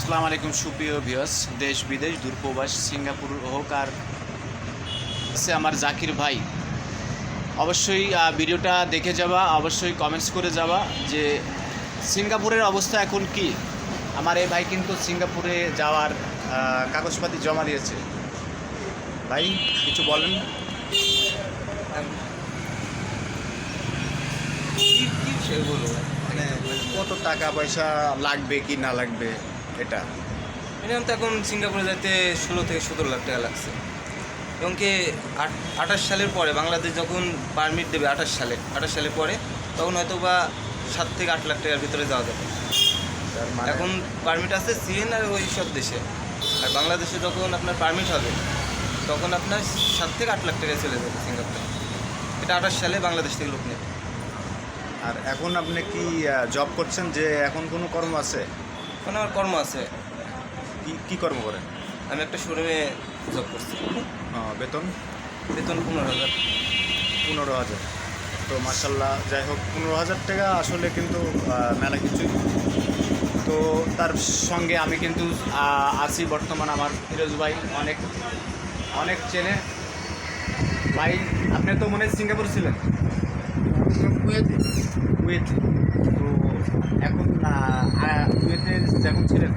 আসসালামু আলাইকুম সুপ্রিয় ভিউয়ার্স, দেশ বিদেশ দূরপ্রবাস সিঙ্গাপুর হোক আর সে আমার জাকির ভাই, অবশ্যই ভিডিওটা দেখে যাবা, অবশ্যই কমেন্টস করে যাবা যে সিঙ্গাপুরের অবস্থা এখন কি। আমার এই ভাই কিন্তু সিঙ্গাপুরে যাওয়ার কাগজপাতি জমা দিয়েছে। ভাই কিছু বলেন। কি সে বলবো মানে কত টাকা পয়সা লাগবে কি না লাগবে এটা? মিনিমাম তো এখন সিঙ্গাপুরে যাইতে 16 থেকে 17 লাখ টাকা লাগছে। এবং কি 28 সালের পরে বাংলাদেশ যখন পারমিট দেবে 28 সালের পরে, তখন হয়তো বা 7 থেকে 8 লাখ টাকার ভিতরে যাওয়া যাবে। এখন পারমিট আছে সিএন আর ওই সব দেশে, আর বাংলাদেশে যখন আপনার পারমিট হবে তখন আপনার 7 থেকে 8 লাখ টাকা চলে যাবে সিঙ্গাপুরে। এটা 28 সালে বাংলাদেশ থেকে লোক নেবে। আর এখন আপনি কি জব করছেন, যে এখন কোনো কর্ম আছে? এখন আমার কর্ম আছে, কি কি কর্ম করেন? আমি একটা শোরুমে জব করছি। বেতন বেতন 15,000। 15,000। তো মার্শাল্লাহ, যাই হোক 15,000 টাকা আসলে কিন্তু মেলা কিছুই। তো তার সঙ্গে আমি কিন্তু আছি বর্তমান আমার ফিরোজ ভাই, অনেক অনেক চেনে ভাই। আপনি তো মনে হয় সিঙ্গাপুর ছিলেন, কুয়েতে। তো এখন কুয়েতে যখন ছিলেন